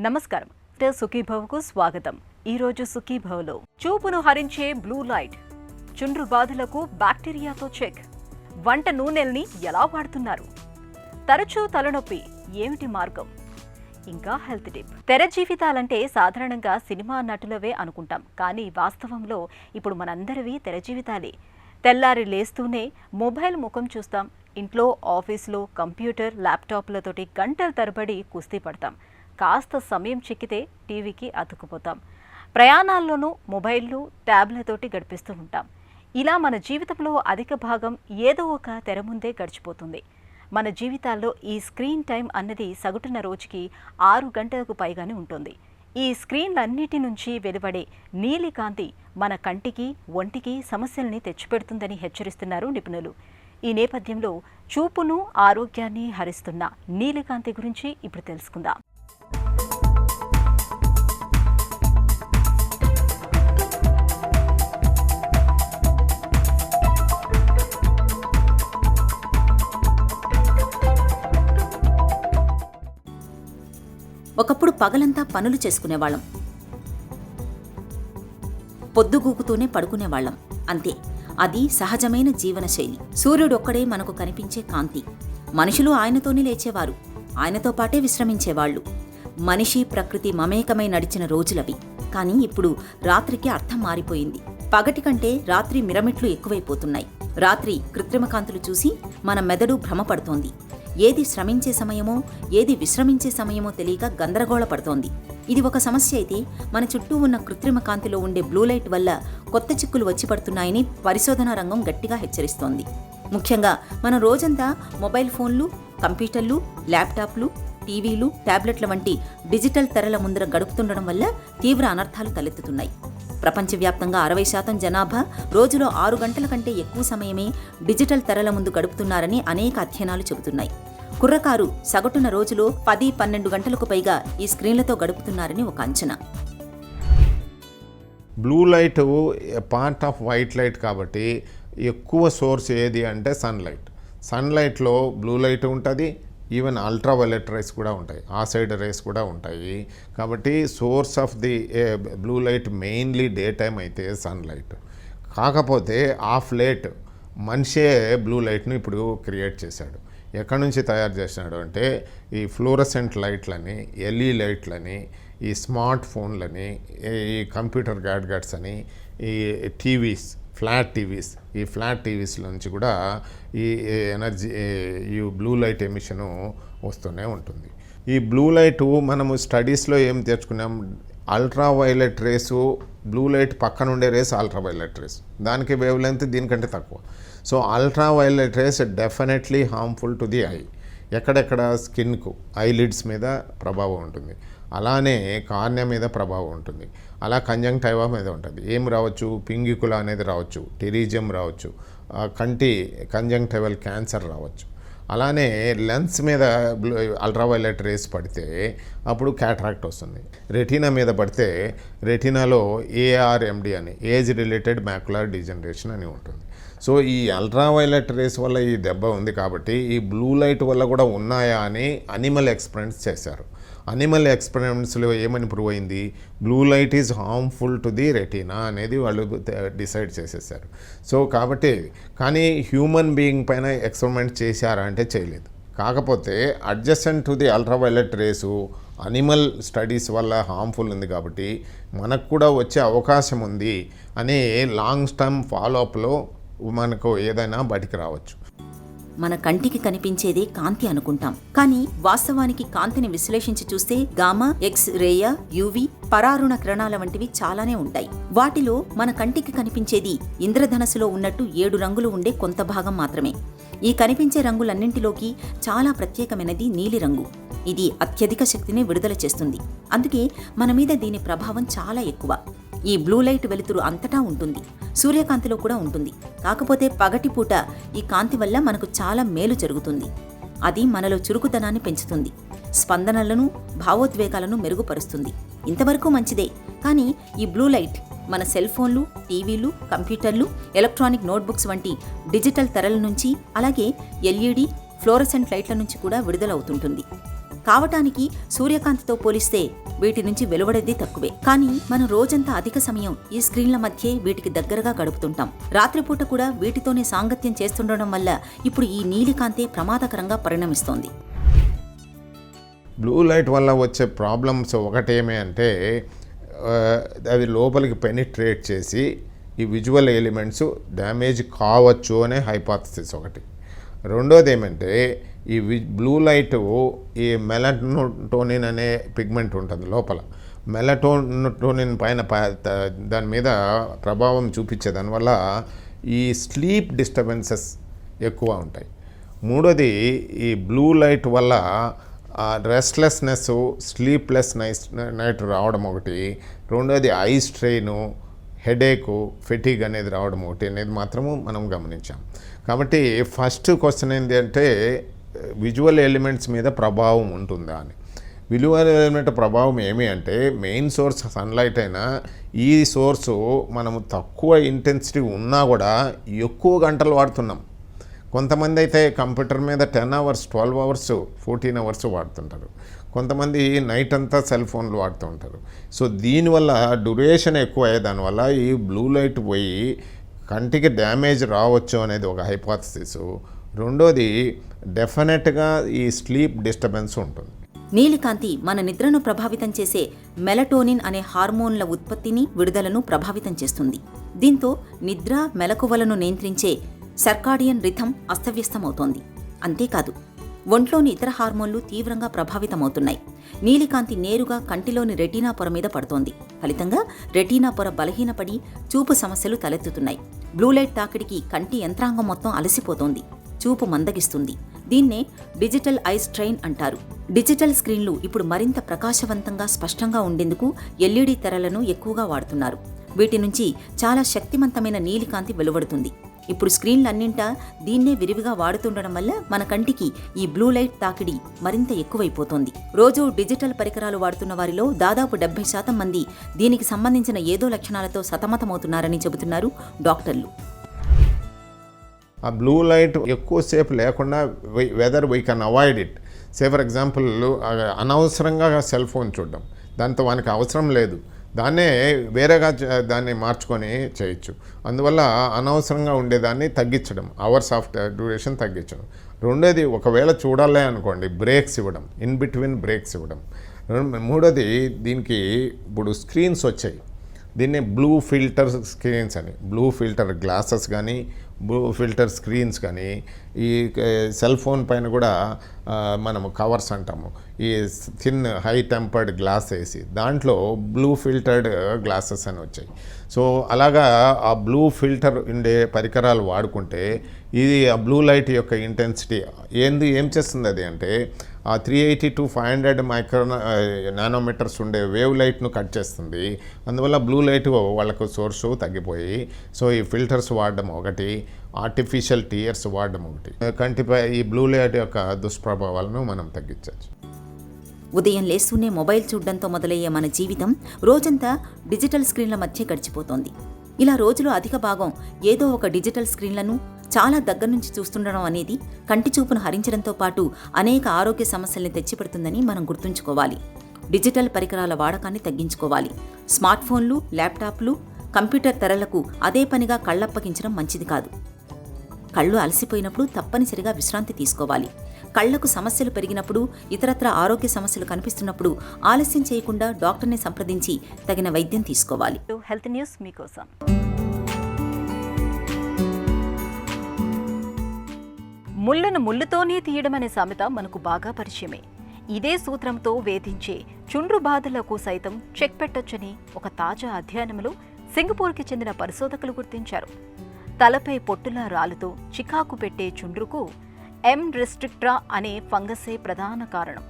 నమస్కారం. సుఖీభవకు స్వాగతం. ఈరోజు సుఖీభవలో చూపును హరించే బ్లూ లైట్, చుండ్రు బాధలకు బ్యాక్టీరియాతో చెక్, వంట నూనెల్ని ఎలా వాడుతున్నారు, తరచూ తలనొప్పి ఏమిటి మార్గం, ఇంకా హెల్త్ టిప్. తెర జీవితాలంటే సాధారణంగా సినిమా నటులవే అనుకుంటాం, కానీ వాస్తవంలో ఇప్పుడు మనందరివి తెర జీవితాలే. తెల్లారి లేస్తూనే మొబైల్ ముఖం చూస్తాం, ఇంట్లో ఆఫీస్లో కంప్యూటర్ ల్యాప్టాప్లతోటి గంటల తరబడి కుస్తీ పడతాం, కాస్త సమయం చిక్కితే టీవీకి అతుక్కుపోతాం, ప్రయాణాల్లోనూ మొబైల్లు ట్యాబ్లతోటి గడిపిస్తూ ఉంటాం. ఇలా మన జీవితంలో అధిక భాగం ఏదో ఒక తెర ముందే గడిచిపోతుంది. మన జీవితాల్లో ఈ స్క్రీన్ టైం అన్నది సగటున రోజుకి 6 గంటలకు పైగానే ఉంటుంది. ఈ స్క్రీన్లన్నిటి నుంచి వెలువడే నీలికాంతి మన కంటికి ఒంటికి సమస్యల్ని తెచ్చిపెడుతుందని హెచ్చరిస్తున్నారు నిపుణులు. ఈ నేపథ్యంలో చూపును ఆరోగ్యాన్ని హరిస్తున్న నీలికాంతి గురించి ఇప్పుడు తెలుసుకుందాం. ఒకప్పుడు పగలంతా పనులు చేసుకునేవాళ్ళం, పొద్దుగూకుతూనే పడుకునేవాళ్ళం, అంతే. అది సహజమైన జీవనశైలి. సూర్యుడొక్కడే మనకు కనిపించే కాంతి. మనుషులు ఆయనతోనే లేచేవారు, ఆయనతో పాటే విశ్రమించేవాళ్లు. మనిషి ప్రకృతి మమేకమై నడిచిన రోజులవి. కానీ ఇప్పుడు రాత్రికి అర్థం మారిపోయింది. పగటి కంటే రాత్రి మిరమిట్లు ఎక్కువైపోతున్నాయి. రాత్రి కృత్రిమ కాంతులు చూసి మన మెదడు భ్రమపడుతోంది. ఏది శ్రమించే సమయమో ఏది విశ్రమించే సమయమో తెలియక గందరగోళ పడుతోంది. ఇది ఒక సమస్య అయితే, మన చుట్టూ ఉన్న కృత్రిమ కాంతిలో ఉండే బ్లూ లైట్ వల్ల కొత్త చిక్కులు వచ్చి పడుతున్నాయని పరిశోధనా రంగం గట్టిగా హెచ్చరిస్తోంది. ముఖ్యంగా మనం రోజంతా మొబైల్ ఫోన్లు, కంప్యూటర్లు, ల్యాప్టాప్లు, టీవీలు, ట్యాబ్లెట్ల వంటి డిజిటల్ తెరల ముందర గడుపుతుండడం వల్ల తీవ్ర అనర్థాలు తలెత్తుతున్నాయి. ప్రపంచవ్యాప్తంగా 60% జనాభా రోజులో 6 గంటల కంటే ఎక్కువ సమయమే డిజిటల్ తెరల ముందు గడుపుతున్నారని అనేక అధ్యయనాలు చెబుతున్నాయి. కుర్రకారు సగటున రోజులో 10-12 గంటలకు పైగా ఈ స్క్రీన్లతో గడుపుతున్నారని ఒక అంచనా. Blue light part off white light కాబట్టి ఎక్కువ సోర్స్ ఏది అంటే సన్లైట్. సన్లైట్లో బ్లూ లైట్ ఉంటుంది, ఈవెన్ అల్ట్రావైలెట్ రేస్ కూడా ఉంటాయి, ఆ సైడ్ రేస్ కూడా ఉంటాయి. కాబట్టి source of the blue light mainly day time అయితే సన్లైట్. కాకపోతే ఆఫ్ లేట్ మనిషే బ్లూ లైట్ను ఇప్పుడు క్రియేట్ చేశాడు. ఎక్కడి నుంచి తయారు చేసినాడు అంటే ఈ ఫ్లోరసెంట్ లైట్లని, ఎల్ఈ లైట్లని, ఈ స్మార్ట్ ఫోన్లని, ఈ కంప్యూటర్ గ్యాడ్గెట్స్ అని, ఈ టీవీస్, ఫ్లాట్ టీవీస్, ఈ ఫ్లాట్ టీవీస్ నుంచి కూడా ఈ ఎనర్జీ, ఈ బ్లూ లైట్ ఎమిషను వస్తూనే ఉంటుంది. ఈ బ్లూ లైట్ మనము స్టడీస్లో ఏం తెచ్చుకున్నాం, అల్ట్రావైలెట్ రేసు, బ్లూ లైట్ పక్కన ఉండే రేస్ అల్ట్రావైలెట్ రేస్, దానికి వేవ్ లెంత్ దీనికంటే తక్కువ. So ultraviolet race definitely harmful to the I. ఎక్కడెక్కడ స్కిన్కు, ఐలిడ్స్ మీద ప్రభావం ఉంటుంది, అలానే కార్నియా మీద ప్రభావం ఉంటుంది, అలా కంజంక్టివా మీద ఉంటుంది. ఏం రావచ్చు, పింగికుల అనేది రావచ్చు, టెరిజియం రావచ్చు, కంటి కంజంక్టివల్ క్యాన్సర్ రావచ్చు. అలానే లెన్స్ మీద అల్ట్రావైలెట్ రేస్ పడితే అప్పుడు క్యాట్రాక్ట్ వస్తుంది. రెటీనా మీద పడితే రెటీనాలో ఏఆర్ఎండి అని, ఏజ్ రిలేటెడ్ మ్యాకులర్ డిజనరేషన్ అని ఉంటుంది. సో ఈ అల్ట్రావైలెట్ రేస్ వల్ల ఈ దెబ్బ ఉంది కాబట్టి ఈ బ్లూ లైట్ వల్ల కూడా ఉన్నాయా అని అనిమల్ ఎక్స్పెరిమెంట్స్ చేశారు. అనిమల్ ఎక్స్పెరిమెంట్స్లో ఏమని ప్రూవ్ అయింది, blue light is harmful to the retina అనేది వాళ్ళు డిసైడ్ చేసేసారు. సో కాబట్టి కానీ హ్యూమన్ బీయింగ్ పైన ఎక్స్పెరిమెంట్ చేశారా అంటే చేయలేదు. కాకపోతే adjacent to the ultraviolet race animal studies వల్ల హార్మ్ఫుల్ ఉంది కాబట్టి మనకు కూడా వచ్చే అవకాశం ఉంది అని లాంగ్ టర్మ్ ఫాలోఅప్లో మనకు ఏదైనా బయటికి రావచ్చు. మన కంటికి కనిపించేదే కాంతి అనుకుంటాం, కానీ వాస్తవానికి కాంతిని విశ్లేషించి చూస్తే గామా, ఎక్స్ రేయ, యూవి, పరారుణ కిరణాల వంటివి చాలానే ఉంటాయి. వాటిలో మన కంటికి కనిపించేది ఇంద్రధనస్సులో ఉన్నట్టు 7 రంగులు ఉండే కొంత భాగం మాత్రమే. ఈ కనిపించే రంగులన్నింటిలోకి చాలా ప్రత్యేకమైనది నీలిరంగు. ఇది అత్యధిక శక్తిని విడుదల చేస్తుంది. అందుకే మన మీద దీని ప్రభావం చాలా ఎక్కువ. ఈ బ్లూ లైట్ వెలుతురు అంతటా ఉంటుంది, సూర్యకాంతిలో కూడా ఉంటుంది. కాకపోతే పగటిపూట ఈ కాంతి వల్ల మనకు చాలా మేలు జరుగుతుంది. అది మనలో చురుకుదనాన్ని పెంచుతుంది, స్పందనలను, భావోద్వేగాలను మెరుగుపరుస్తుంది. ఇంతవరకు మంచిదే. కానీ ఈ బ్లూ లైట్ మన సెల్ ఫోన్లు, టీవీలు, కంప్యూటర్లు, ఎలక్ట్రానిక్ నోట్బుక్స్ వంటి డిజిటల్ తెరల నుంచి, అలాగే ఎల్ఈడి, ఫ్లోరసెంట్ లైట్ల నుంచి కూడా విడుదలవుతుంటుంది. కావటానికి సూర్యకాంతితో పోలిస్తే వీటి నుంచి వెలువడేది తక్కువే. కానీ మనం రోజంతా అధిక సమయం ఈ స్క్రీన్ల మధ్యే వీటికి దగ్గరగా గడుపుతుంటాం. రాత్రిపూట కూడా వీటితోనే సాంగత్యం చేస్తుండడం వల్ల ఇప్పుడు ఈ నీలికాంతే ప్రమాదకరంగా పరిణమిస్తోంది. బ్లూ లైట్ వల్ల వచ్చే ప్రాబ్లమ్స్ ఒకటేమి అంటే అవి లోపలికి పెనిట్రేట్ చేసి ఈ విజువల్ ఎలిమెంట్స్ డ్యామేజ్ కావచ్చు అనే హైపోథసిస్ ఒకటి. రెండోది ఏమంటే ఈ బ్లూ లైట్ ఈ మెలటోనిన్ అనే పిగ్మెంట్ ఉంటుంది లోపల, మెలటోనిన్ పైన దాని మీద ప్రభావం చూపించే దానివల్ల ఈ స్లీప్ డిస్టర్బెన్సెస్ ఎక్కువ ఉంటాయి. మూడోది ఈ బ్లూ లైట్ వల్ల రెస్ట్లెస్నెస్, స్లీప్లెస్ నైట్ రావడం ఒకటి. రెండోది ఐ స్ట్రెయిన్, హెడేకు, ఫెటిగ్ అనేది రావడం ఒకటి అనేది మాత్రము మనం గమనించాం. కాబట్టి ఫస్ట్ క్వశ్చన్ ఏంటి అంటే విజువల్ ఎలిమెంట్స్ మీద ప్రభావం ఉంటుందా అని. విజువల్ ఎలిమెంట్ ప్రభావం ఏమి అంటే మెయిన్ సోర్స్ సన్లైట్ అయినా ఈ సోర్సు మనము తక్కువ ఇంటెన్సిటీ ఉన్నా కూడా ఎక్కువ గంటలు వాడుతున్నాం. కొంతమంది అయితే కంప్యూటర్ మీద 10 hours, 12 hours, 14 hours వాడుతుంటారు. కొంతమంది నైట్ అంతా సెల్ ఫోన్లు వాడుతూ ఉంటారు. సో దీనివల్ల డ్యూరేషన్ ఎక్కువ అయ్యే దానివల్ల ఈ బ్లూ లైట్ పోయి కంటికి డ్యామేజ్ రావచ్చు అనేది ఒక హైపోథసిస్. రెండోది డెఫినెట్గా ఈ స్లీప్ డిస్టర్బెన్స్ ఉంటుంది. నీలికాంతి మన నిద్రను ప్రభావితం చేసే మెలటోనిన్ అనే హార్మోన్ల ఉత్పత్తిని, విడుదలను ప్రభావితం చేస్తుంది. దీంతో నిద్ర, మెలకువలను నియంత్రించే సర్కాడియన్ రిథం అస్తవ్యస్తమవుతోంది. అంతేకాదు ఒంట్లోని ఇతర హార్మోన్లు తీవ్రంగా ప్రభావితమవుతున్నాయి. నీలికాంతి నేరుగా కంటిలోని రెటీనా పొర మీద పడుతోంది. ఫలితంగా రెటీనా పొర బలహీనపడి చూపు సమస్యలు తలెత్తుతున్నాయి. బ్లూలైట్ తాకిడికి కంటి యంత్రాంగం మొత్తం అలసిపోతోంది, చూపు మందగిస్తుంది. దీన్నే డిజిటల్ ఐ స్ట్రెయిన్ అంటారు. డిజిటల్ స్క్రీన్లు ఇప్పుడు మరింత ప్రకాశవంతంగా, స్పష్టంగా ఉండేందుకు ఎల్ఈడి తెరలను ఎక్కువగా వాడుతున్నారు. వీటి నుంచి చాలా శక్తివంతమైన నీలికాంతి వెలువడుతుంది. ఇప్పుడు స్క్రీన్లన్నింటా దీన్నే విరివిగా వాడుతుండడం వల్ల మన కంటికి ఈ బ్లూ లైట్ తాకిడి మరింత ఎక్కువైపోతోంది. రోజు డిజిటల్ పరికరాలు వాడుతున్న వారిలో దాదాపు 70% మంది దీనికి సంబంధించిన ఏదో లక్షణాలతో సతమతమవుతున్నారని చెబుతున్నారు డాక్టర్లు. ఆ బ్లూ లైట్ ఎక్కువసేపు లేకుండా whether we can avoid it. Say for example అనవసరంగా సెల్ ఫోన్ చూడడం, దాంతో వానికి అవసరం లేదు, దాన్నే వేరేగా దాన్ని మార్చుకొని చేయొచ్చు. అందువల్ల అనవసరంగా ఉండేదాన్ని తగ్గించడం, అవర్స్ ఆఫ్ డ్యూరేషన్ తగ్గించడం. రెండోది ఒకవేళ చూడాలి అనుకోండి బ్రేక్స్ ఇవ్వడం, ఇన్ బిట్వీన్ బ్రేక్స్ ఇవ్వడం. మూడోది దీనికి ఇప్పుడు స్క్రీన్స్ వచ్చాయి, దీన్ని బ్లూ ఫిల్టర్ స్క్రీన్స్ అని, బ్లూ ఫిల్టర్ గ్లాసెస్ కానీ బ్లూ ఫిల్టర్ స్క్రీన్స్ కానీ, ఈ సెల్ ఫోన్ పైన కూడా మనము కవర్స్ అంటాము, ఈ థిన్ హై టెంపర్డ్ గ్లాస్ వేసి దాంట్లో బ్లూ ఫిల్టర్డ్ గ్లాసెస్ అని వచ్చాయి. సో అలాగా ఆ బ్లూ ఫిల్టర్ ఉండే పరికరాలు వాడుకుంటే ఇది ఆ బ్లూ లైట్ యొక్క ఇంటెన్సిటీ ఏం చేస్తుంది అది అంటే ఆ 380 to 500 నానోమీటర్స్ ఉండే వేవ్ లైట్ను కట్ చేస్తుంది. అందువల్ల బ్లూ లైట్ వాళ్ళకు సోర్సు తగ్గిపోయి, సో ఈ ఫిల్టర్స్ వాడడం ఒకటి, ఆర్టిఫిషియల్ టీయర్స్ వాడడం ఒకటి, కంటిపై ఈ బ్లూ లైట్ యొక్క దుష్ప్రభావాలను మనం తగ్గించవచ్చు. ఉదయం లేస్తూనే మొబైల్ చూడడంతో మొదలయ్యే మన జీవితం రోజంతా డిజిటల్ స్క్రీన్ల మధ్య గడిచిపోతోంది. ఇలా రోజులో అధిక భాగం ఏదో ఒక డిజిటల్ స్క్రీన్లను చాలా దగ్గర నుంచి చూస్తుండడం అనేది కంటి చూపును హరించడంతో పాటు అనేక ఆరోగ్య సమస్యల్ని తెచ్చిపెడుతుందని మనం గుర్తుంచుకోవాలి. డిజిటల్ పరికరాల వాడకాన్ని తగ్గించుకోవాలి. స్మార్ట్ ఫోన్లు, ల్యాప్టాప్లు, కంప్యూటర్ తెరలకు అదే పనిగా కళ్ళప్పగించడం మంచిది కాదు. కళ్ళు అలసిపోయినప్పుడు తప్పనిసరిగా విశ్రాంతి తీసుకోవాలి. కళ్లకు సమస్యలు పెరిగినప్పుడు, ఇతరత్ర ఆరోగ్య సమస్యలు కనిపిస్తున్నప్పుడు ఆలస్యం చేయకుండా డాక్టర్ని సంప్రదించి తగిన వైద్యం తీసుకోవాలి. హెల్త్ న్యూస్ మీకోసం. ముళ్ళను ముళ్ళుతోనే తీయడమనే సామెత మనకు బాగా పరిచయమే. ఇదే సూత్రంతో వేధించే చుండ్రు బాధలకు సైతం చెక్ పెట్టొచ్చని ఒక తాజా అధ్యయనంలో సింగపూర్కి చెందిన పరిశోధకులు గుర్తించారు. తలపై పొట్టులా రాలుతో చికాకు పెట్టే చుండ్రుకు ఎం రెస్ట్రిక్ట్రా అనే ఫంగసే ప్రధాన కారణం.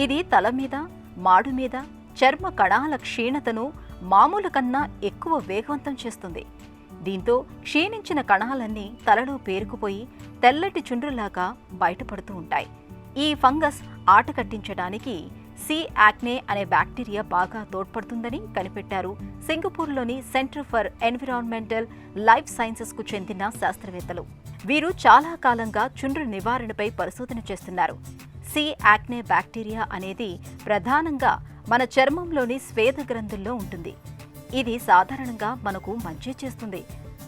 ఇది తల మీద, మాడు మీద చర్మ కణాల క్షీణతను మామూలు కన్నా ఎక్కువ వేగవంతం చేస్తుంది. దీంతో క్షీణించిన కణాలన్నీ తలలో పేరుకుపోయి తెల్లటి చుండ్రులాగా బయటపడుతూ ఉంటాయి. ఈ ఫంగస్ ఆట కట్టించడానికి సి యాక్నే అనే బ్యాక్టీరియా బాగా తోడ్పడుతుందని కనిపెట్టారు సింగపూర్లోని సెంటర్ ఫర్ ఎన్విరాన్మెంటల్ లైఫ్ సైన్సెస్కు చెందిన శాస్త్రవేత్తలు. వీరు చాలా కాలంగా చుండ్రు నివారణపై పరిశోధన చేస్తున్నారు. సి యాక్నే బ్యాక్టీరియా అనేది ప్రధానంగా మన చర్మంలోని స్వేద గ్రంథుల్లో ఉంటుంది. ఇది సాధారణంగా మనకు మంచి చేస్తుంది.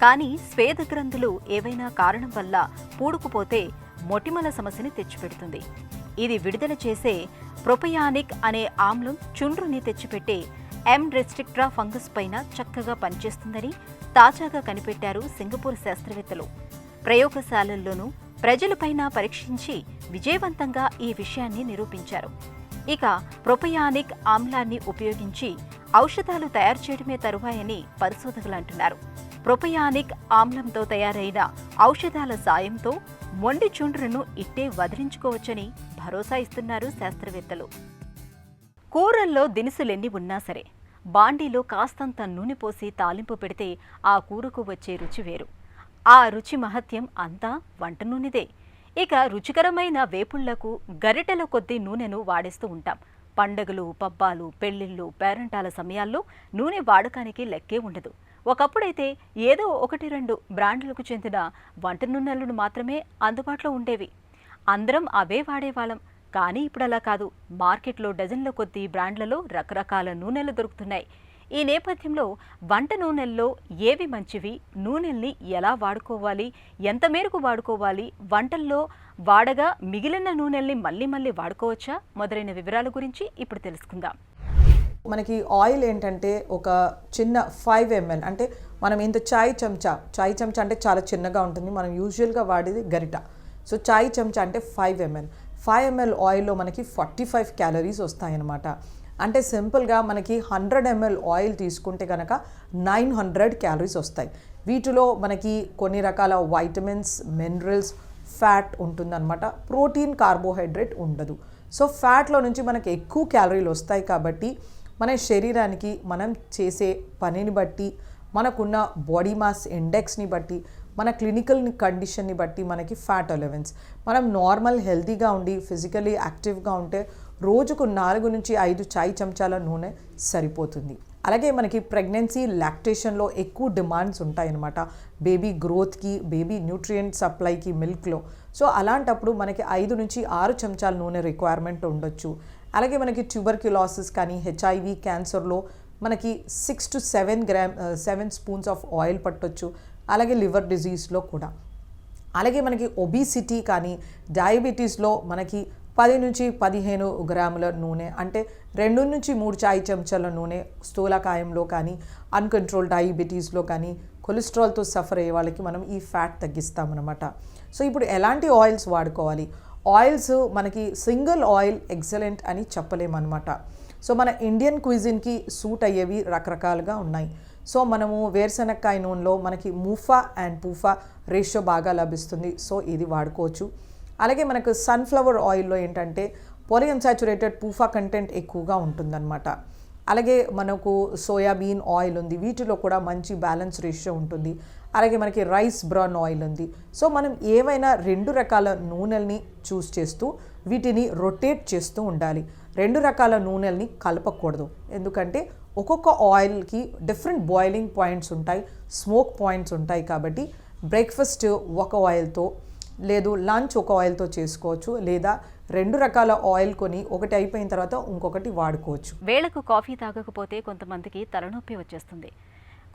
కానీ స్వేద గ్రంథులు ఏవైనా కారణం వల్ల పూడుకుపోతే మొటిమల సమస్యని తెచ్చిపెడుతుంది. ఇది విడుదల చేసే ప్రొపయానిక్ అనే ఆమ్లం చుండ్రుని తెచ్చిపెట్టే ఎం రెస్ట్రిక్ట్రా ఫంగస్ పైన చక్కగా పనిచేస్తుందని తాజాగా కనిపెట్టారు సింగపూర్ శాస్త్రవేత్తలు. ప్రయోగశాలల్లోనూ ప్రజలపైన పరీక్షించి విజయవంతంగా ఈ విషయాన్ని నిరూపించారు. ఇక ప్రొపయానిక్ ఆమ్లాన్ని ఉపయోగించి ఔషధాలు తయారు చేయడమే తరువాయని పరిశోధకులు అంటున్నారు. ప్రొపయానిక్ ఆమ్లంతో తయారైన ఔషధాల సాయంతో మొండి చుండ్రును ఇట్టే వదిలించుకోవచ్చని భరోసా ఇస్తున్నారు శాస్త్రవేత్తలు. కూరల్లో దినుసులెన్ని ఉన్నా సరే బాండీలో కాస్తంత నూనె పోసి తాలింపు పెడితే ఆ కూరకు వచ్చే రుచి వేరు. ఆ రుచి మహత్యం అంతా వంట నూనెదే. ఇక రుచికరమైన వేపుళ్లకు గరిటెల కొద్దీ నూనెను వాడేస్తూ ఉంటాం. పండగలు, పబ్బాలు, పెళ్లిళ్ళు, పేరంటాల సమయాల్లో నూనె వాడకానికి లెక్కే ఉండదు. ఒకప్పుడైతే ఏదో 1-2 బ్రాండ్లకు చెందిన వంట నూనెలను మాత్రమే అందుబాటులో ఉండేవి. అందరం అవే వాడేవాళ్ళం. కానీ ఇప్పుడు అలా కాదు. మార్కెట్లో డజన్ల కొద్దీ బ్రాండ్లలో రకరకాల నూనెలు దొరుకుతున్నాయి. ఈ నేపథ్యంలో వంట నూనెల్లో ఏవి మంచివి, నూనెల్ని ఎలా వాడుకోవాలి, ఎంత మేరకు వాడుకోవాలి, వంటల్లో వాడగా మిగిలిన నూనెల్ని మళ్ళీ వాడుకోవచ్చా మొదలైన వివరాల గురించి ఇప్పుడు తెలుసుకుందాం. మనకి ఆయిల్ ఏంటంటే ఒక చిన్న 5 ml, అంటే మనం ఇంత చాయ్ చెంచా అంటే చాలా చిన్నగా ఉంటుంది. మనం యూజువల్గా వాడేది గరిట. సో చాయ్ చెంచా అంటే 5 ml. 5 ml ఆయిల్లో మనకి 45 క్యాలరీస్ వస్తాయన్నమాట. అంటే సింపుల్గా మనకి 100 ml ఆయిల్ తీసుకుంటే కనుక 900 క్యాలరీస్ వస్తాయి. వీటిలో మనకి కొన్ని రకాల వైటమిన్స్, మినరల్స్, ఫ్యాట్ ఉంటుందన్నమాట. ప్రోటీన్, కార్బోహైడ్రేట్ ఉండదు. సో ఫ్యాట్లో నుంచి మనకి ఎక్కువ క్యాలరీలు వస్తాయి. కాబట్టి మన శరీరానికి మనం చేసే పనిని బట్టి, మనకున్న బాడీ మాస్ ఇండెక్స్ని బట్టి, మన క్లినికల్ కండిషన్ని బట్టి మనకి ఫ్యాట్ అలవెన్స్. మనం నార్మల్ హెల్తీగా ఉండి ఫిజికలీ యాక్టివ్గా ఉంటే రోజుకు 4 నుంచి 5 చాయ్ చెంచాల నూనె సరిపోతుంది. అలాగే మనకి ప్రెగ్నెన్సీ, లాక్టేషన్లో ఎక్కువ డిమాండ్స్ ఉంటాయన్నమాట. బేబీ గ్రోత్కి, బేబీ న్యూట్రియంట్ సప్లైకి మిల్క్లో. సో అలాంటప్పుడు మనకి 5 నుంచి 6 చెంచాల నూనె రిక్వైర్మెంట్ ఉండొచ్చు. అలాగే మనకి ట్యూబర్క్యులోసిస్ కానీ, హెచ్ఐవి, క్యాన్సర్లో మనకి 6 to 7 స్పూన్స్ ఆఫ్ ఆయిల్ పట్టొచ్చు. అలాగే లివర్ డిజీజ్లో కూడా. అలాగే మనకి ఒబిసిటీ కానీ, డయాబెటీస్లో మనకి 10 నుంచి 15 గ్రాముల నూనె, అంటే 2 నుంచి 3 చాయ్ చెంచాల నూనె స్థూలకాయంలో కానీ, అన్కంట్రోల్ డయాబెటీస్లో కానీ, కొలెస్ట్రాల్తో సఫర్ అయ్యే వాళ్ళకి మనం ఈ ఫ్యాట్ తగ్గిస్తామన్నమాట. సో ఇప్పుడు ఎలాంటి ఆయిల్స్ వాడుకోవాలి? ఆయిల్స్ మనకి సింగిల్ ఆయిల్ ఎక్సలెంట్ అని చెప్పలేమన్నమాట. సో మన ఇండియన్ క్విజిన్కి సూట్ అయ్యేవి రకరకాలుగా ఉన్నాయి. సో మనము వేరుశనక్కాయ నూనెలో మనకి మూఫా అండ్ పూఫా రేషియో బాగా లభిస్తుంది. సో ఇది వాడుకోవచ్చు. అలాగే మనకు సన్ఫ్లవర్ ఆయిల్లో ఏంటంటే పాలిఅన్సాచురేటెడ్ పూఫా కంటెంట్ ఎక్కువగా ఉంటుందన్నమాట. అలాగే మనకు సోయాబీన్ ఆయిల్ ఉంది. వీటిలో కూడా మంచి బ్యాలెన్స్ రేషియో ఉంటుంది. అలాగే మనకి రైస్ బ్రౌన్ ఆయిల్ ఉంది. సో మనం ఏవైనా 2 రకాల నూనెల్ని చూస్ చేస్తూ వీటిని రొటేట్ చేస్తూ ఉండాలి. 2 రకాల నూనెల్ని కలపకూడదు. ఎందుకంటే ఒక్కొక్క ఆయిల్కి డిఫరెంట్ బాయిలింగ్ పాయింట్స్ ఉంటాయి, స్మోక్ పాయింట్స్ ఉంటాయి. కాబట్టి బ్రేక్ఫాస్ట్ ఒక ఆయిల్తో, లేదు లంచ్ ఒక ఆయిల్తో చేసుకోవచ్చు. లేదా 2 రకాల ఆయిల్ కొని ఒకటి అయిపోయిన తర్వాత ఇంకొకటి వాడుకోవచ్చు. వేళకు కాఫీ తాగకపోతే కొంతమందికి తలనొప్పి వచ్చేస్తుంది.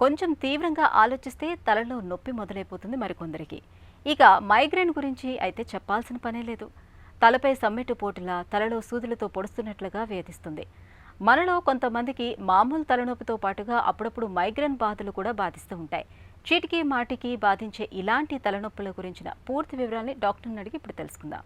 కొంచెం తీవ్రంగా ఆలోచిస్తే తలలో నొప్పి మొదలైపోతుంది మరికొందరికి. ఇక మైగ్రేన్ గురించి అయితే చెప్పాల్సిన పనే లేదు. తలపై సమ్మెట్టు పోటులా, తలలో సూదులతో పొడుస్తున్నట్లుగా వేధిస్తుంది. మనలో కొంతమందికి మామూలు తలనొప్పితో పాటుగా అప్పుడప్పుడు మైగ్రేన్ బాధలు కూడా బాధిస్తూ ఉంటాయి. చీటికి మాటికి బాధించే ఇలాంటి తలనొప్పుల గురించిన పూర్తి వివరాల్ని డాక్టర్ని అడిగి ఇప్పుడు తెలుసుకుందాం.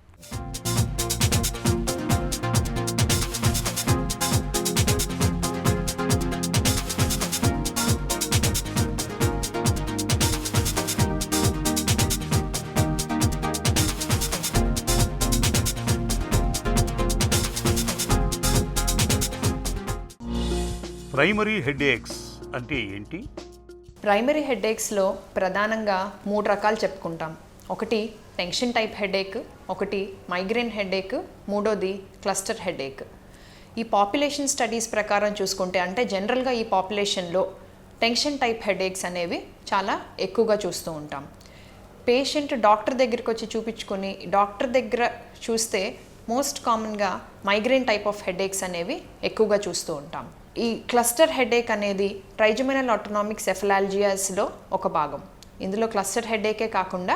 ప్రైమరీ హెడేక్స్ అంటే ఏంటి? ప్రైమరీ హెడేక్స్లో ప్రధానంగా 3 రకాలు చెప్పుకుంటాం. ఒకటి టెన్షన్ టైప్ హెడేక్, ఒకటి మైగ్రేన్ హెడేక్, మూడోది క్లస్టర్ హెడేక్. ఈ పాపులేషన్ స్టడీస్ ప్రకారం చూసుకుంటే, అంటే జనరల్గా ఈ పాపులేషన్లో టెన్షన్ టైప్ హెడేక్స్ అనేవి చాలా ఎక్కువగా చూస్తూ ఉంటాం. పేషెంట్ డాక్టర్ దగ్గరికి వచ్చి చూపించుకొని డాక్టర్ దగ్గర చూస్తే మోస్ట్ కామన్గా మైగ్రేన్ టైప్ ఆఫ్ హెడేక్స్ అనేవి ఎక్కువగా చూస్తూ ఉంటాం. ఈ క్లస్టర్ హెడేక్ అనేది ట్రైజమినల్ ఆటోనామిక్ సెఫలాల్జియాస్లో ఒక భాగం. ఇందులో క్లస్టర్ హెడేకే కాకుండా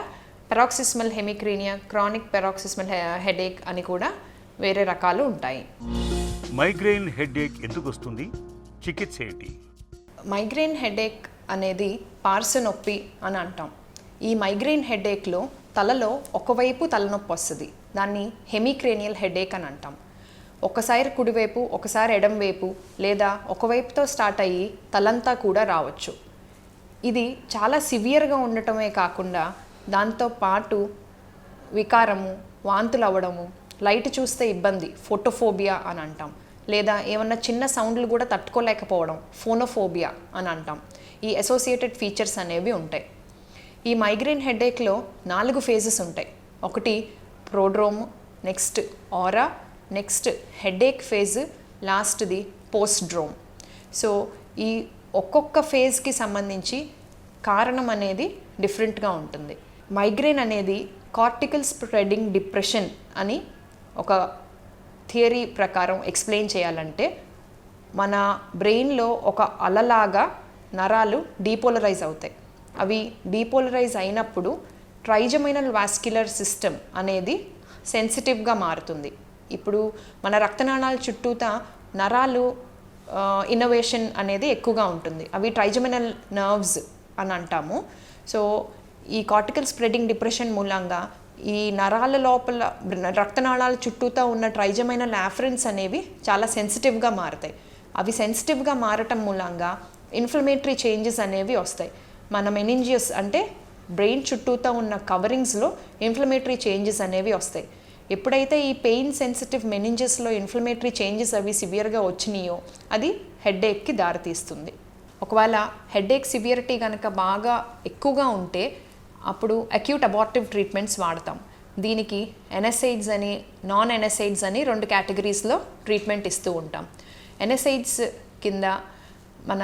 పెరాక్సిస్మల్ హెమిక్రీనియా, క్రానిక్ పెరాక్సిస్మల్ హెడేక్ అని కూడా వేరే రకాలు ఉంటాయి. మైగ్రెయిన్ హెడేక్ ఎందుకు వస్తుంది? చికిత్స ఏంటి? మైగ్రేన్ హెడేక్ అనేది పార్శ్వ నొప్పి అని అంటాం. ఈ మైగ్రేన్ హెడేక్లో తలలో ఒకవైపు తలనొప్పి వస్తుంది. దాన్ని హెమిక్రేనియల్ హెడేక్ అని అంటాం. ఒకసారి కుడివైపు, ఒకసారి ఎడంవైపు, లేదా ఒకవైపుతో స్టార్ట్ అయ్యి తలంతా కూడా రావచ్చు. ఇది చాలా సివియర్గా ఉండటమే కాకుండా దాంతో పాటు వికారము, వాంతులు అవ్వడము, లైట్ చూస్తే ఇబ్బంది, ఫోటోఫోబియా అని అంటాం. లేదా ఏమన్నా చిన్న సౌండ్లు కూడా తట్టుకోలేకపోవడం, ఫోనోఫోబియా అని అంటాం. ఈ అసోసియేటెడ్ ఫీచర్స్ అనేవి ఉంటాయి. ఈ మైగ్రేన్ హెడేక్లో 4 ఫేజెస్ ఉంటాయి. ఒకటి ప్రోడ్రోమ్, నెక్స్ట్ ఆరా, నెక్స్ట్ హెడేక్ ఫేజ్, లాస్ట్ది పోస్ట్డ్రోమ్. సో ఈ ఒక్కొక్క ఫేజ్కి సంబంధించి కారణం అనేది డిఫరెంట్గా ఉంటుంది. మైగ్రేన్ అనేది కార్టికల్ స్ప్రెడింగ్ డిప్రెషన్ అని ఒక థియరీ ప్రకారం ఎక్స్ప్లెయిన్ చేయాలంటే, మన బ్రెయిన్లో ఒక అలలాగా నరాలు డీపోలరైజ్ అవుతాయి. అవి డీపోలరైజ్ అయినప్పుడు ట్రైజమైనల్ వాస్క్యులర్ సిస్టమ్ అనేది సెన్సిటివ్గా మారుతుంది. ఇప్పుడు మన రక్తనాళాల చుట్టూతా నరాలు ఇన్నోవేషన్ అనేది ఎక్కువగా ఉంటుంది. అవి ట్రైజమైనల్ నర్వ్స్ అని అంటాము. సో ఈ కార్టికల్ స్ప్రెడింగ్ డిప్రెషన్ మూలంగా ఈ నరాల లోపల రక్తనాళాల చుట్టూతా ఉన్న ట్రైజమైనల్ ఆఫరెన్స్ అనేవి చాలా సెన్సిటివ్గా మారుతాయి. అవి సెన్సిటివ్గా మారటం మూలంగా ఇన్ఫ్లమేటరీ చేంజెస్ అనేవి వస్తాయి. మన మెనింజియస్ అంటే బ్రెయిన్ చుట్టూతా ఉన్న కవరింగ్స్లో ఇన్ఫ్లమేటరీ చేంజెస్ అనేవి వస్తాయి. ఎప్పుడైతే ఈ పెయిన్ సెన్సిటివ్ మెనింజెస్లో ఇన్ఫ్లమేటరీ చేంజెస్ అవి సివియర్గా వచ్చినాయో అది హెడేక్కి దారితీస్తుంది. ఒకవేళ హెడేక్ సివియరిటీ కనుక బాగా ఎక్కువగా ఉంటే అప్పుడు అక్యూట్ అబార్టివ్ ట్రీట్మెంట్స్ వాడతాం. దీనికి ఎన్ఎస్ఐడ్స్ అని, నాన్ ఎన్ఎస్ఐడ్స్ అని 2 కేటగిరీస్లో ట్రీట్మెంట్ ఇస్తూ ఉంటాం. ఎన్ఎస్ఐడ్స్ కింద మన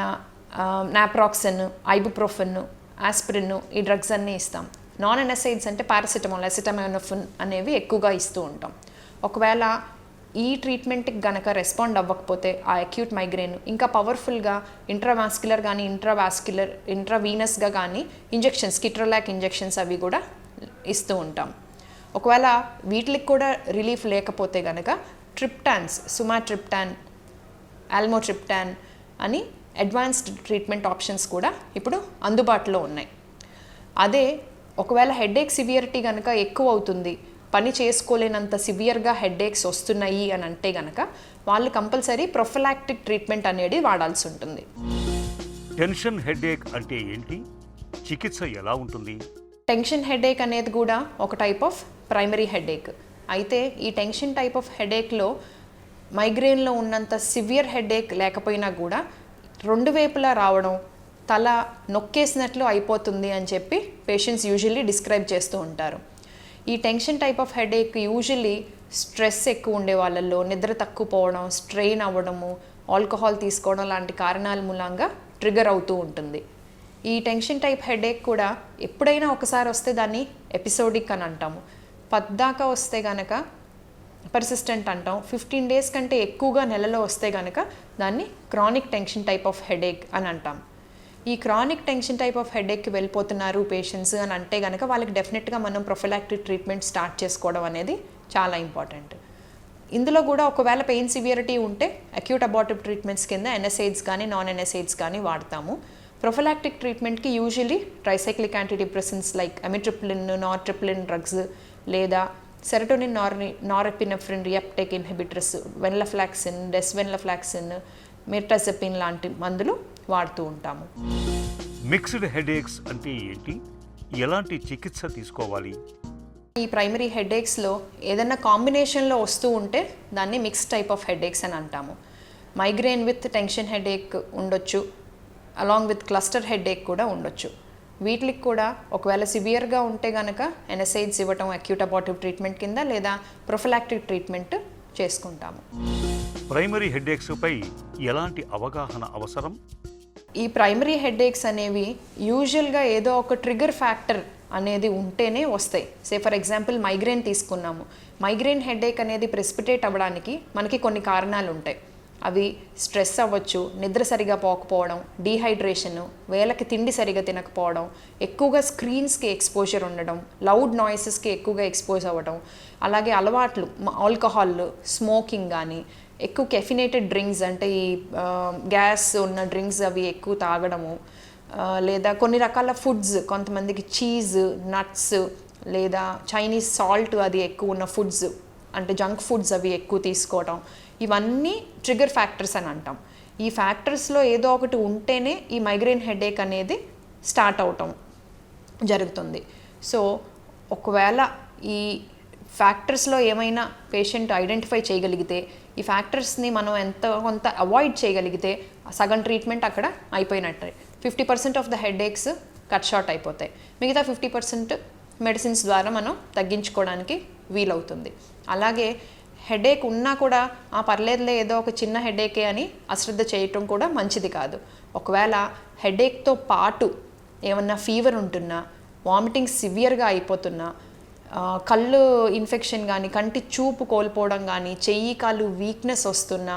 నాప్రాక్సన్, ఐబుప్రోఫెన్, ఆస్పిరిన్ ఈ డ్రగ్స్ అన్నీ ఇస్తాం. నాన్ ఎన్ఎస్ఐడ్స్ అంటే పారాసిటమాల్, అసిటమినోఫెన్ అనేవి ఎక్కువగా ఇస్తూ ఉంటాం. ఒకవేళ ఈ ట్రీట్మెంట్కి గనక రెస్పాండ్ అవ్వకపోతే ఆ అక్యూట్ మైగ్రేన్ ఇంకా పవర్ఫుల్గా ఇంట్రావాస్క్యులర్ కానీ ఇంట్రావీనస్గా కానీ ఇంజెక్షన్స్, కిట్రోలాక్ ఇంజెక్షన్స్ అవి కూడా ఇస్తూ ఉంటాం. ఒకవేళ వీటికి కూడా రిలీఫ్ లేకపోతే కనుక ట్రిప్టాన్స్, సుమాట్రిప్టాన్, ఆల్మోట్రిప్టాన్ అని అడ్వాన్స్డ్ ట్రీట్మెంట్ ఆప్షన్స్ కూడా ఇప్పుడు అందుబాటులో ఉన్నాయి. అదే ఒకవేళ హెడేక్ సివియరిటీ కనుక ఎక్కువ అవుతుంది, పని చేసుకోలేనంత సివియర్గా హెడేక్స్ వస్తున్నాయి అని అంటే కనుక వాళ్ళు కంపల్సరీ ప్రొఫిలాక్టిక్ ట్రీట్మెంట్ అనేది వాడాల్సి ఉంటుంది. టెన్షన్ హెడేక్ అంటే ఏంటి? చికిత్స ఎలా ఉంటుంది? టెన్షన్ హెడేక్ అనేది కూడా ఒక టైప్ ఆఫ్ ప్రైమరీ హెడేక్. అయితే ఈ టెన్షన్ టైప్ ఆఫ్ హెడేక్లో మైగ్రేన్లో ఉన్నంత సివియర్ హెడేక్ లేకపోయినా కూడా 2 వైపులా రావడం, తల నొక్కేసినట్లు అయిపోతుంది అని చెప్పి పేషెంట్స్ యూజువల్లీ డిస్క్రైబ్ చేస్తూ ఉంటారు. ఈ tension type of headache usually stress ఎక్కువ ఉండే వాళ్ళల్లో, నిద్ర తక్కువ పోవడం, స్ట్రెయిన్ అవ్వడము, ఆల్కహాల్ తీసుకోవడం లాంటి కారణాల మూలంగా ట్రిగర్ అవుతూ ఉంటుంది. ఈ టెన్షన్ టైప్ హెడేక్ కూడా ఎప్పుడైనా ఒకసారి వస్తే దాన్ని ఎపిసోడిక్ అని అంటాము. పద్దాకా వస్తే కనుక పర్సిస్టెంట్ అంటాం. 15 days కంటే ఎక్కువగా నెలలో వస్తే కనుక దాన్ని chronic tension type of headache అని అంటాం. ఈ క్రానిక్ టెన్షన్ టైప్ ఆఫ్ హెడేక్కి వెళ్ళిపోతున్నారు పేషెంట్స్ అని అంటే కనుక వాళ్ళకి డెఫినెట్గా మనం ప్రొఫిలాక్టిక్ ట్రీట్మెంట్ స్టార్ట్ చేసుకోవడం అనేది చాలా ఇంపార్టెంట్. ఇందులో కూడా ఒకవేళ పెయిన్ సివియరిటీ ఉంటే అక్యూట్ అబార్టివ్ ట్రీట్మెంట్స్ కింద ఎన్ఎస్ఐడ్స్ కానీ నాన్ ఎన్ఎస్ఐడ్స్ కానీ వాడతాము. ప్రొఫిలాక్టిక్ ట్రీట్మెంట్కి usually tricyclic antidepressants like amitriptyline, nortriptyline drugs లేదా serotonin, norepinephrine reuptake inhibitors, venlafaxine, desvenlafaxine, mirtazapine లాంటి మందులు వాడుతూ ఉంటాము. మిక్స్డ్ హెడేక్స్ అంటే ఏంటి? ఎలాంటి చికిత్స తీసుకోవాలి? ఈ ప్రైమరీ హెడేక్స్లో ఏదైనా కాంబినేషన్లో వస్తూ ఉంటే దాన్ని మిక్స్డ్ టైప్ ఆఫ్ హెడేక్స్ అని అంటాము. మైగ్రేన్ విత్ టెన్షన్ హెడేక్ ఉండొచ్చు, అలాంగ్ విత్ క్లస్టర్ హెడేక్ కూడా ఉండొచ్చు. వీటికి కూడా ఒకవేళ సివియర్గా ఉంటే కనుక ఎన్ఎస్ఐడ్స్ ఇవ్వటం అక్యూట్ అబార్టివ్ ట్రీట్మెంట్ కింద లేదా ప్రొఫిలాక్టిక్ ట్రీట్మెంట్ చేసుకుంటాము. ప్రైమరీ హెడేక్స్పై ఎలాంటి అవగాహన అవసరం? ఈ ప్రైమరీ హెడేక్స్ అనేవి యూజువల్గా ఏదో ఒక ట్రిగర్ ఫ్యాక్టర్ అనేది ఉంటేనే వస్తాయి. ఫర్ ఎగ్జాంపుల్ మైగ్రేన్ తీసుకున్నాము. మైగ్రేన్ హెడేక్ అనేది ప్రెసిపిటేట్ అవ్వడానికి మనకి కొన్ని కారణాలు ఉంటాయి. అవి స్ట్రెస్ అవ్వచ్చు, నిద్ర సరిగా పోకపోవడం, డీహైడ్రేషను, వేళకి తిండి సరిగా తినకపోవడం, ఎక్కువగా స్క్రీన్స్కి ఎక్స్పోజర్ ఉండడం, లౌడ్ నాయిసెస్కి ఎక్కువగా ఎక్స్పోజ్ అవ్వడం, అలాగే అలవాట్లు ఆల్కహాల్, స్మోకింగ్ కానీ, ఎక్కువ కెఫినేటెడ్ డ్రింక్స్ అంటే ఈ గ్యాస్ ఉన్న డ్రింక్స్ అవి ఎక్కువ తాగడము, లేదా కొన్ని రకాల ఫుడ్స్, కొంతమందికి చీజ్, నట్స్ లేదా చైనీస్ సాల్ట్ అది ఎక్కువ ఉన్న ఫుడ్స్ అంటే జంక్ ఫుడ్స్ అవి ఎక్కువ తీసుకోవడం, ఇవన్నీ ట్రిగర్ ఫ్యాక్టర్స్ అని అంటాం. ఈ ఫ్యాక్టర్స్లో ఏదో ఒకటి ఉంటేనే ఈ మైగ్రేన్ హెడేక్ అనేది స్టార్ట్ అవటం జరుగుతుంది. సో ఒకవేళ ఈ ఫ్యాక్టర్స్లో ఏమైనా పేషెంట్ ఐడెంటిఫై చేయగలిగితే, ఈ ఫ్యాక్టర్స్ని మనం కొంత అవాయిడ్ చేయగలిగితే సగం ట్రీట్మెంట్ అక్కడ అయిపోయినట్టే. 50% of the headaches cut short అయిపోతాయి. మిగతా 50% మెడిసిన్స్ ద్వారా మనం తగ్గించుకోవడానికి వీలవుతుంది. అలాగే హెడేక్ ఉన్నా కూడా పర్లేదులే ఏదో ఒక చిన్న హెడేకే అని అశ్రద్ధ చేయటం కూడా మంచిది కాదు. ఒకవేళ హెడేక్తో పాటు ఏమన్నా ఫీవర్ ఉంటున్నా, వామిటింగ్ సివియర్గా అయిపోతున్నా, కళ్ళు ఇన్ఫెక్షన్ కానీ, కంటి చూపు కోల్పోవడం కానీ, చెయ్యి కాలు వీక్నెస్ వస్తున్నా,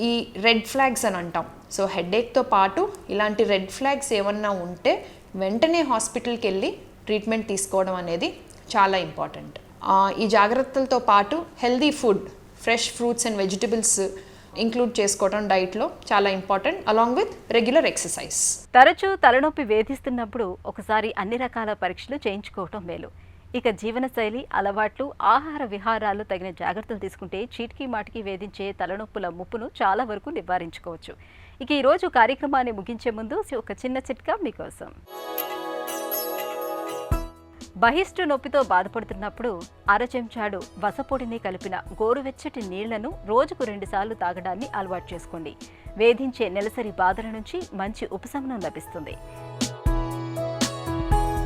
ఈ రెడ్ ఫ్లాగ్స్ అని అంటాం. సో హెడేక్తో పాటు ఇలాంటి రెడ్ ఫ్లాగ్స్ ఏమన్నా ఉంటే వెంటనే హాస్పిటల్కి వెళ్ళి ట్రీట్మెంట్ తీసుకోవడం అనేది చాలా ఇంపార్టెంట్. ఈ జాగ్రత్తలతో పాటు healthy food, fresh fruits and vegetables include చేసుకోవడం డైట్లో చాలా important, along with regular exercise. తరచూ తలనొప్పి వేధిస్తున్నప్పుడు ఒకసారి అన్ని రకాల పరీక్షలు చేయించుకోవటం మేలు. ఇక జీవనశైలి, అలవాట్లు, ఆహార విహారాలు తగిన జాగ్రత్తలు తీసుకుంటే చీటికి మాటికి వేధించే తలనొప్పుల ముప్పును చాలా వరకు నివారించుకోవచ్చు. ఇక ఈరోజు కార్యక్రమాన్ని ముగించే ముందు ఒక చిన్న చిట్కా మీకోసం. బహిష్టు నొప్పితో బాధపడుతున్నప్పుడు అర చెంచాడు వసపొడిని కలిపిన గోరువెచ్చటి నీళ్లను రోజుకు 2 సార్లు తాగడాన్ని అలవాటు చేసుకోండి. వేధించే నెలసరి బాధల నుంచి మంచి ఉపశమనం లభిస్తుంది.